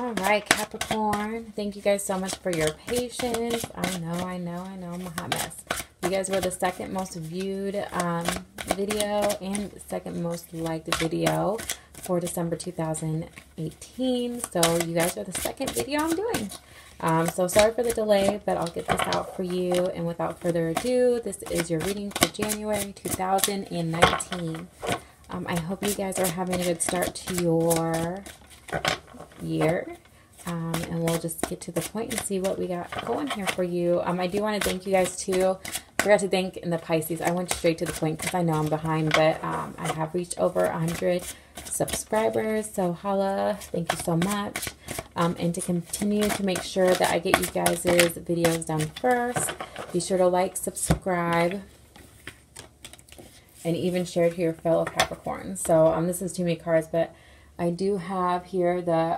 All right, Capricorn. Thank you guys so much for your patience. I know, I'm a hot mess. You guys were the second most viewed video and second most liked video for December 2018. So you guys are the second video I'm doing. So sorry for the delay, but I'll get this out for you. And without further ado, this is your reading for January 2019. I hope you guys are having a good start to your year. And we'll just get to the point and see what we got going here for you. I do want to thank you guys too. Forgot to thank in the Pisces. I went straight to the point because I know I'm behind, but I have reached over 100 subscribers. So holla, thank you so much. And to continue to make sure that I get you guys' videos done first, be sure to like, subscribe, and even share to your fellow Capricorns. So this is too many cards, but I do have here the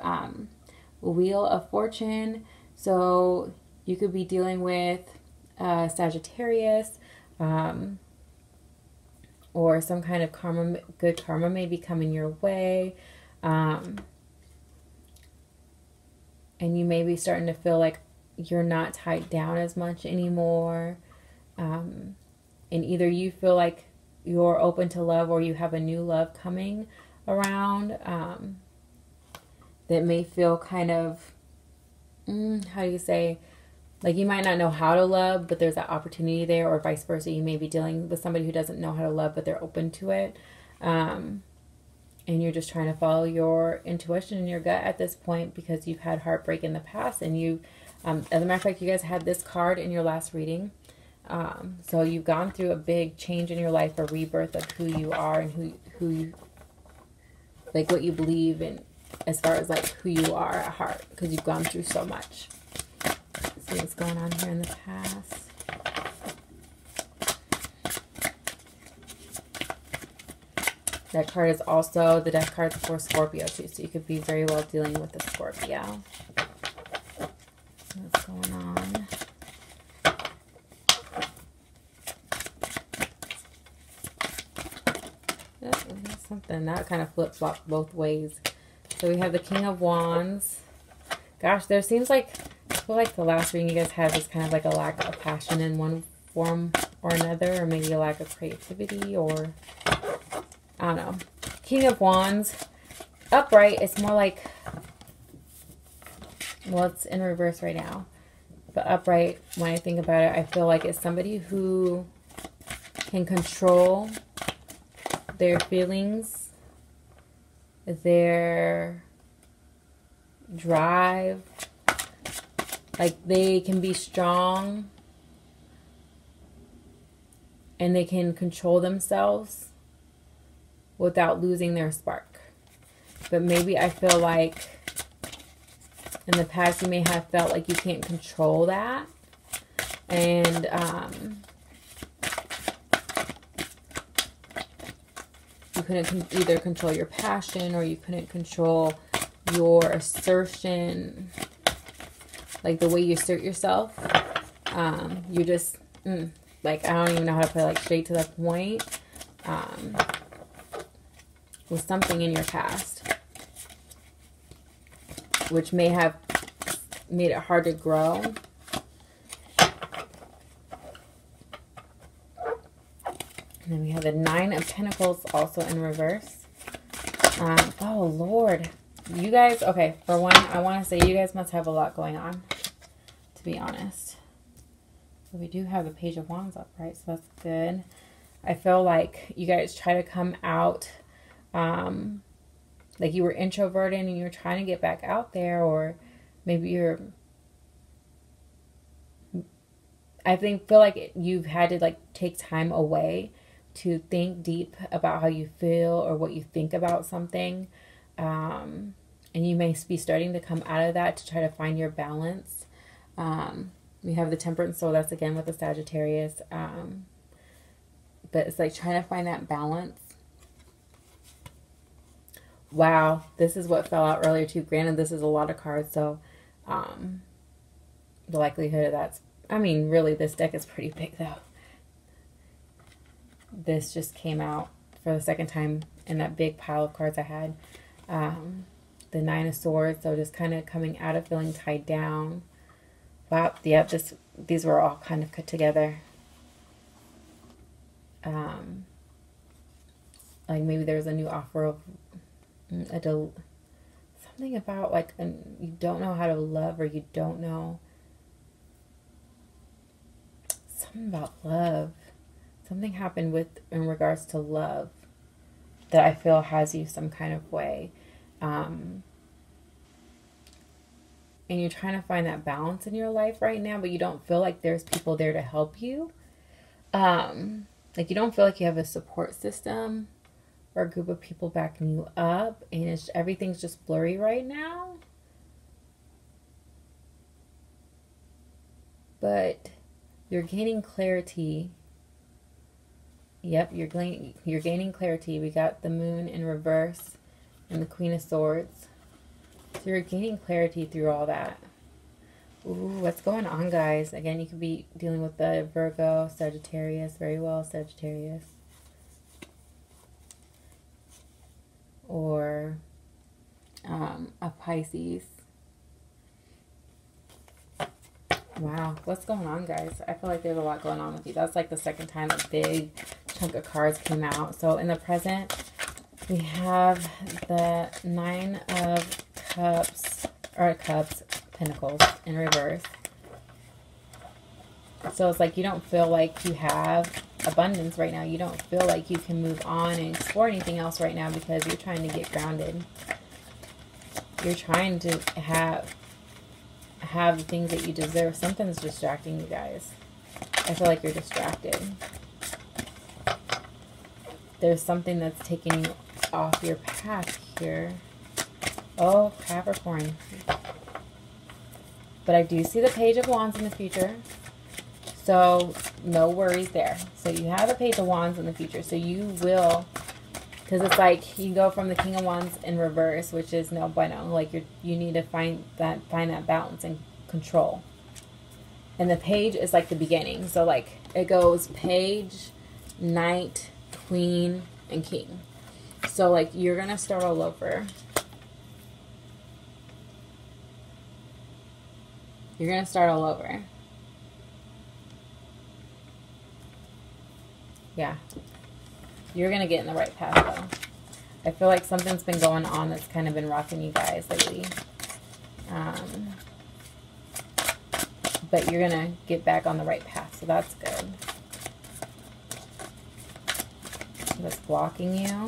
Wheel of Fortune. So you could be dealing with Sagittarius, or some kind of karma, good karma may be coming your way. And you may be starting to feel like you're not tied down as much anymore. And either you feel like you're open to love or you have a new love coming around that may feel kind of, how do you say, like you might not know how to love, but there's that opportunity there, or vice versa. You may be dealing with somebody who doesn't know how to love, but they're open to it. And you're just trying to follow your intuition and your gut at this point because you've had heartbreak in the past. And you, as a matter of fact, you guys had this card in your last reading. So you've gone through a big change in your life, a rebirth of who you are and who you, like what you believe in as far as like who you are at heart, because you've gone through so much. Let's see what's going on here in the past. That card is also the death card for Scorpio too, so you could be very well dealing with a Scorpio. What's going on? Something that kind of flip-flops both ways. So we have the King of Wands. Gosh, there seems like, I feel like the last reading you guys had was kind of like a lack of passion in one form or another, or maybe a lack of creativity, or I don't know. King of Wands, upright, it's more like, well, it's in reverse right now. But upright, when I think about it, I feel like it's somebody who can control their feelings, their drive. Like they can be strong and they can control themselves without losing their spark. But maybe I feel like in the past you may have felt like you can't control that. And you couldn't either control your passion, or you couldn't control your assertion, like the way you assert yourself. You just, like, I don't even know how to put it, like straight to the point, with something in your past, which may have made it hard to grow. And then we have the Nine of Pentacles also in reverse. Oh, Lord. You guys, okay, for one, I want to say you guys must have a lot going on, to be honest. But we do have the Page of Wands upright, so that's good. I feel like you guys try to come out, like you were introverted and you're trying to get back out there, or maybe you're, I feel like you've had to like take time away to think deep about how you feel or what you think about something. And you may be starting to come out of that to try to find your balance. We have the Temperance, so that's again with the Sagittarius. But it's like trying to find that balance. Wow, this is what fell out earlier too. Granted, this is a lot of cards, so the likelihood of that's, I mean, really, this deck is pretty big though. This just came out for the second time in that big pile of cards I had. the Nine of Swords. So just kind of coming out of feeling tied down. Wow, yeah, these were all kind of cut together. Like maybe there's a new offer of something about like you don't know how to love, or you don't know something about love. Something happened in regards to love that I feel has you some kind of way. And you're trying to find that balance in your life right now, but you don't feel like there's people there to help you. Like you don't feel like you have a support system or a group of people backing you up, and everything's just blurry right now. But you're gaining clarity. Yep, you're gaining clarity. We got the Moon in reverse and the Queen of Swords. So you're gaining clarity through all that. Ooh, what's going on, guys? Again, you could be dealing with the Virgo, Sagittarius. Very well, Sagittarius. Or a Pisces. Wow, what's going on, guys? I feel like there's a lot going on with you. That's like the second time a big chunk of cards came out. So in the present, we have the Nine of Cups, or Cups, Pentacles in reverse. So it's like you don't feel like you have abundance right now. You don't feel like you can move on and explore anything else right now because you're trying to get grounded. You're trying to have the things that you deserve. Something's distracting you guys. I feel like you're distracted. There's something that's taking you off your path here. Oh, Capricorn. But I do see the Page of Wands in the future. So no worries there. So you have the Page of Wands in the future. So you will, because it's like you go from the King of Wands in reverse, which is no bueno. Like you need to find that balance and control. And the Page is like the beginning. So like it goes Page, Knight, Queen, and King. So like you're gonna start all over. You're gonna start all over. Yeah. You're going to get in the right path, though. I feel like something's been going on that's kind of been rocking you guys lately. But you're going to get back on the right path, so that's good. What's blocking you?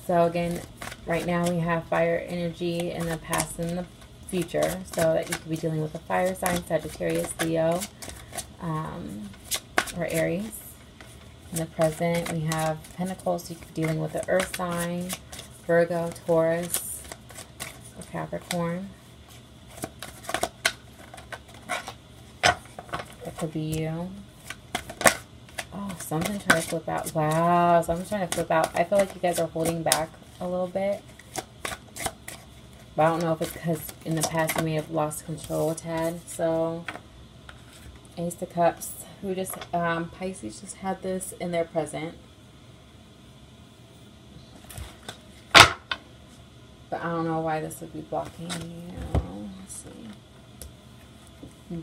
So, again, right now we have fire energy in the past and the future. So that you could be dealing with a fire sign, Sagittarius, Leo. Or Aries. In the present, we have Pentacles. So you could be dealing with the Earth sign, Virgo, Taurus, or Capricorn. That could be you. Oh, something trying to flip out. Wow, something's trying to flip out. I feel like you guys are holding back a little bit. But I don't know if it's because in the past you may have lost control a tad. So Ace of Cups, who just, Pisces just had this in their present. But I don't know why this would be blocking you. Let's see.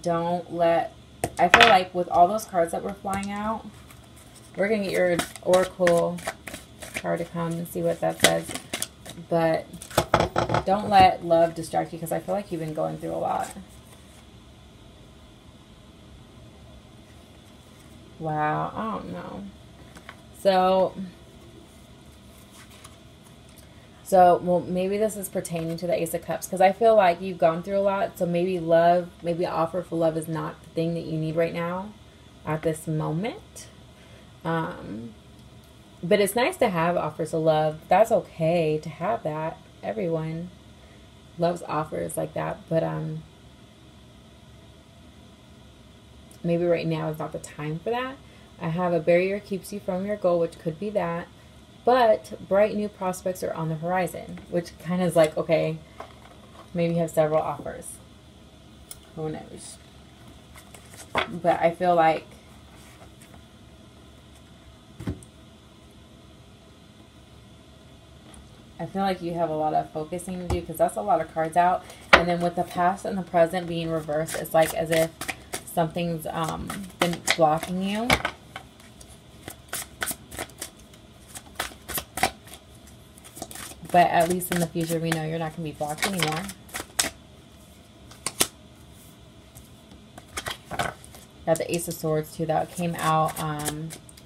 Don't let, I feel like with all those cards that were flying out, we're going to get your Oracle card to come and see what that says. But don't let love distract you because I feel like you've been going through a lot. Wow, I don't know. So, well, maybe this is pertaining to the Ace of Cups because I feel like you've gone through a lot. So maybe love, maybe an offer for love is not the thing that you need right now at this moment. But it's nice to have offers of love. That's okay to have that. Everyone loves offers like that. But, maybe right now is not the time for that. I have a barrier keeps you from your goal, which could be that. But bright new prospects are on the horizon, which kind of is like, okay, maybe you have several offers. Who knows? But I feel like I feel like you have a lot of focusing to do because that's a lot of cards out. And then with the past and the present being reversed, it's like as if something's been blocking you. But at least in the future, we know you're not going to be blocked anymore. Got the Ace of Swords, too. That came out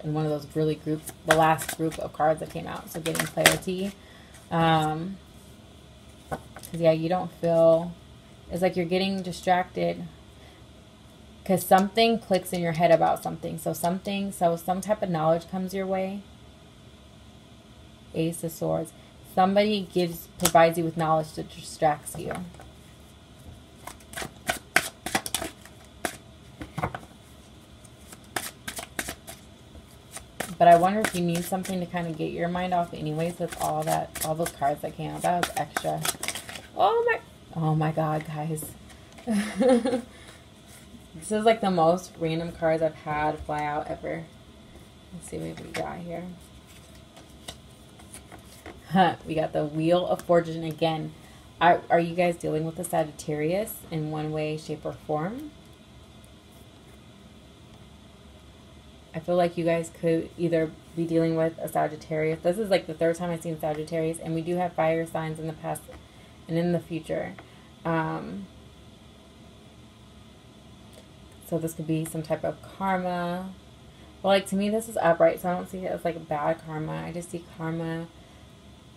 in one of those really the last group of cards that came out. So getting clarity. Because, yeah, you don't feel... It's like you're getting distracted. Because something clicks in your head about something. So some type of knowledge comes your way. Ace of Swords. Somebody provides you with knowledge that distracts you. But I wonder if you need something to kind of get your mind off anyways with all those cards that came out. That was extra. Oh my God, guys. This is like the most random cards I've had fly out ever. Let's see what we got here. We got the Wheel of Fortune again. Are you guys dealing with a Sagittarius in one way, shape, or form? I feel like you guys could either be dealing with a Sagittarius. This is like the third time I've seen Sagittarius, and we do have fire signs in the past and in the future. So this could be some type of karma. Well, like to me, this is upright, so I don't see it as like bad karma. I just see karma.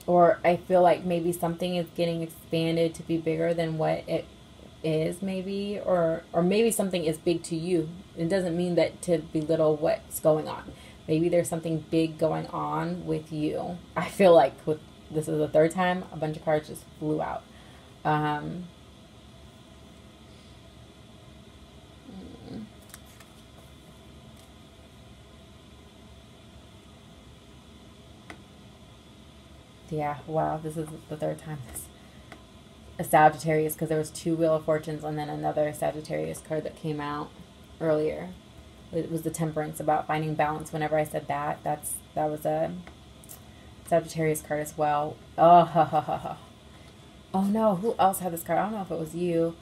Or I feel like maybe something is getting expanded to be bigger than what it is, maybe. Or maybe something is big to you. It doesn't mean that to belittle what's going on. Maybe there's something big going on with you. I feel like this is the third time a bunch of cards just flew out. Yeah, wow, this is the third time a Sagittarius, because there was two Wheel of Fortunes and then another Sagittarius card that came out earlier. It was the Temperance, about finding balance. Whenever I said that was a Sagittarius card as well. Oh no, who else had this card? I don't know if it was you.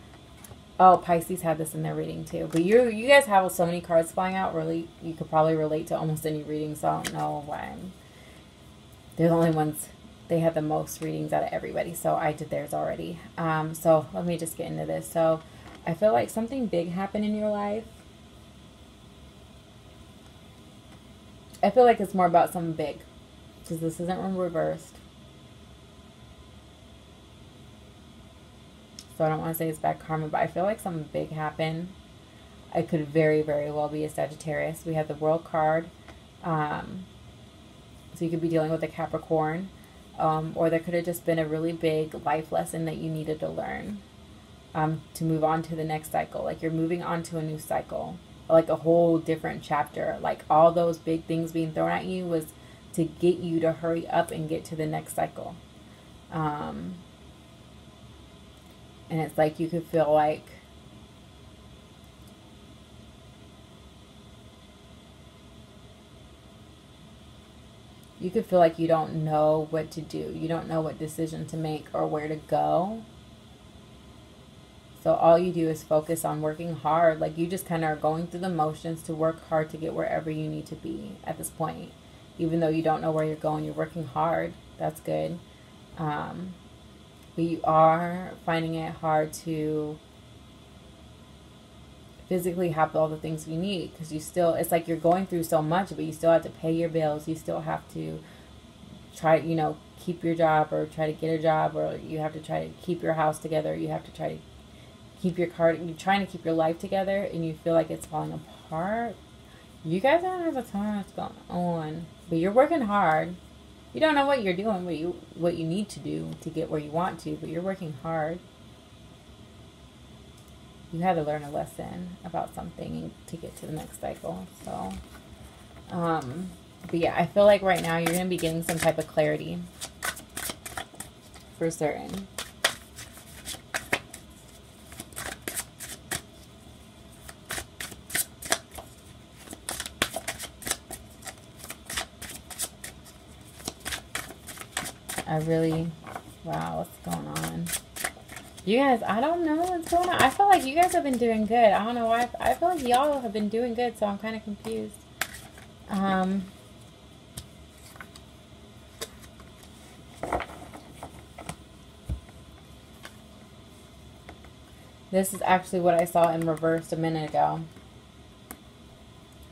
Oh, Pisces had this in their reading too. But you guys have so many cards flying out. Really, you could probably relate to almost any reading. So I don't know why. They're the only ones. They had the most readings out of everybody, so I did theirs already. So let me just get into this. So I feel like something big happened in your life. I feel like it's more about something big, because this isn't reversed. So I don't want to say it's bad karma, but I feel like something big happened. It could very, very well be a Sagittarius. We have the World card. So you could be dealing with a Capricorn. Or there could have just been a really big life lesson that you needed to learn to move on to the next cycle. Like you're moving on to a new cycle, like a whole different chapter. Like all those big things being thrown at you was to get you to hurry up and get to the next cycle. And it's like you could feel like you don't know what to do. You don't know what decision to make or where to go. So all you do is focus on working hard. Like you just kind of are going through the motions to work hard to get wherever you need to be at this point. Even though you don't know where you're going, you're working hard. That's good. But you are finding it hard to physically have all the things you need, because it's like you're going through so much, but you still have to pay your bills. You still have to try, keep your job or try to get a job, or you have to try to keep your house together. You have to try to keep you're trying to keep your life together, and you feel like it's falling apart. You guys don't have a ton what's going on, but you're working hard. You don't know what you're doing, what you need to do to get where you want to, but you're working hard. You had to learn a lesson about something to get to the next cycle. So, but yeah, I feel like right now you're going to be getting some type of clarity for certain. Wow, what's going on? You guys, I don't know what's going on. I feel like you guys have been doing good. I don't know why. I feel like y'all have been doing good, so I'm kind of confused. This is actually what I saw in reverse a minute ago.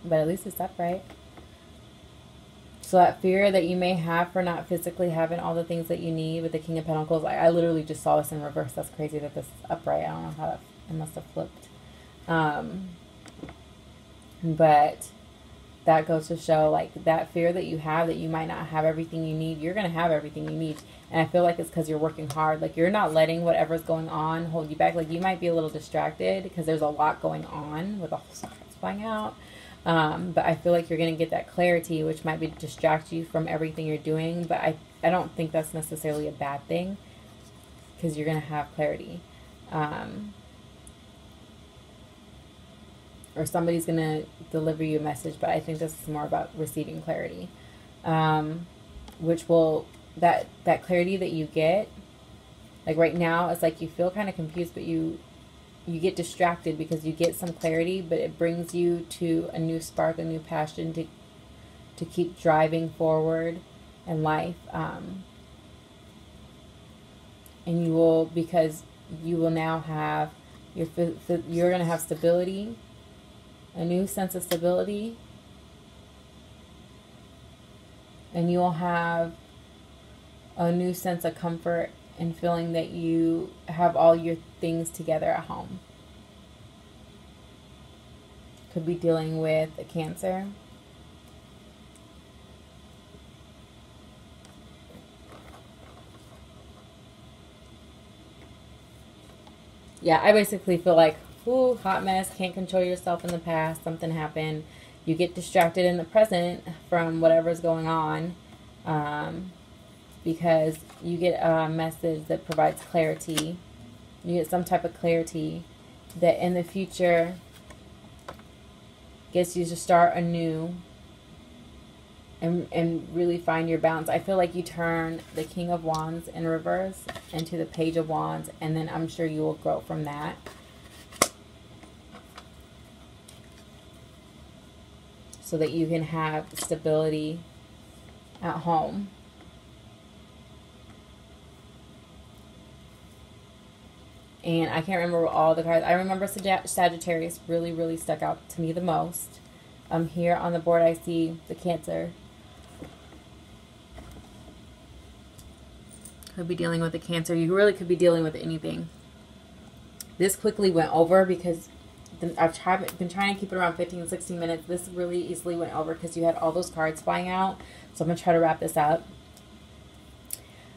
But at least it's upright. So that fear that you may have for not physically having all the things that you need with the King of Pentacles, I literally just saw this in reverse. That's crazy that this is upright. I don't know how it must have flipped. But that goes to show, like, that fear that you have that you might not have everything you need. You're going to have everything you need. And I feel like it's because you're working hard. Like, you're not letting whatever's going on hold you back. Like, you might be a little distracted because there's a lot going on with the whole cards flying out. But I feel like you're going to get that clarity, which might be distract you from everything you're doing. But I don't think that's necessarily a bad thing, because you're going to have clarity. Or somebody's going to deliver you a message, but I think this is more about receiving clarity. Which will, that clarity that you get, like right now, it's like you feel kind of confused, but you get distracted because you get some clarity, but it brings you to a new spark, a new passion to keep driving forward in life. And you will, because you will now have, you're going to have stability, a new sense of stability, and you'll have a new sense of comfort and feeling that you have all your things together at home. Could be dealing with a Cancer. Yeah, I basically feel like, ooh, hot mess, can't control yourself in the past, something happened. You get distracted in the present from whatever's going on. Because you get a message that provides clarity. You get some type of clarity that in the future gets you to start anew and really find your balance. I feel like you turn the King of Wands in reverse into the Page of Wands, and then I'm sure you will grow from that. So that you can have stability at home. And I can't remember all the cards. I remember Sagittarius really, really stuck out to me the most. Here on the board I see the Cancer. Could be dealing with the Cancer. You really could be dealing with anything. This quickly went over because I've been trying to keep it around 15, 16 minutes. This really easily went over because you had all those cards flying out. So I'm going to try to wrap this up.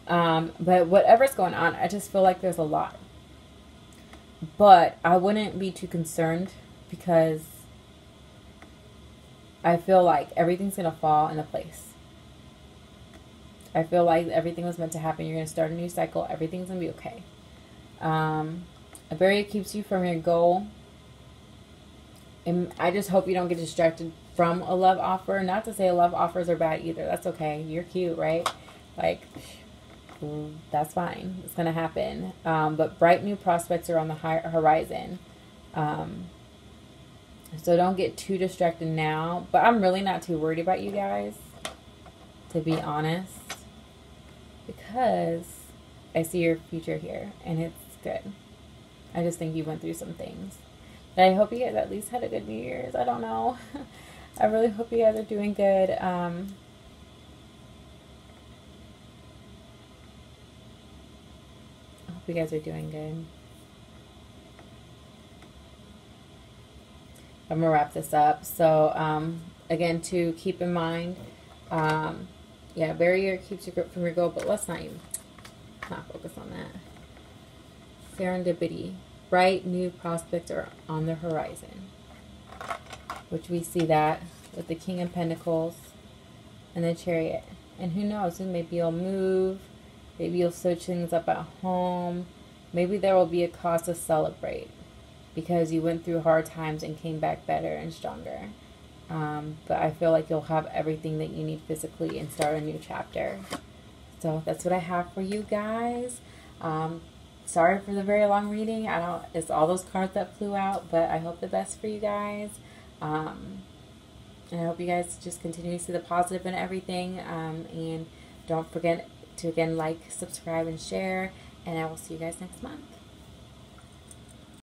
But whatever's going on, I just feel like there's a lot. But I wouldn't be too concerned because I feel like everything's going to fall into place. I feel like everything was meant to happen. You're going to start a new cycle. Everything's going to be okay. A barrier keeps you from your goal. And I just hope you don't get distracted from a love offer. Not to say love offers are bad either. That's okay. You're cute, right? Like, that's fine. It's going to happen. But bright new prospects are on the horizon. So don't get too distracted now. But I'm really not too worried about you guys, to be honest. Because I see your future here. And it's good. I just think you went through some things. But I hope you guys at least had a good New Year's. I don't know. I really hope you guys are doing good. I hope you guys are doing good. I'm going to wrap this up. So, again, to keep in mind, yeah, barrier keeps you from your goal, but let's not focus on that. Serendipity. Bright new prospects are on the horizon. Which we see that with the King of Pentacles and the Chariot. And who knows, maybe you'll move. Maybe you'll switch things up at home. Maybe there will be a cause to celebrate because you went through hard times and came back better and stronger. But I feel like you'll have everything that you need physically and start a new chapter. So that's what I have for you guys. Sorry for the very long reading. It's all those cards that flew out, but I hope the best for you guys. And I hope you guys just continue to see the positive in everything. And don't forget to, again, like, subscribe, and share. And I will see you guys next month.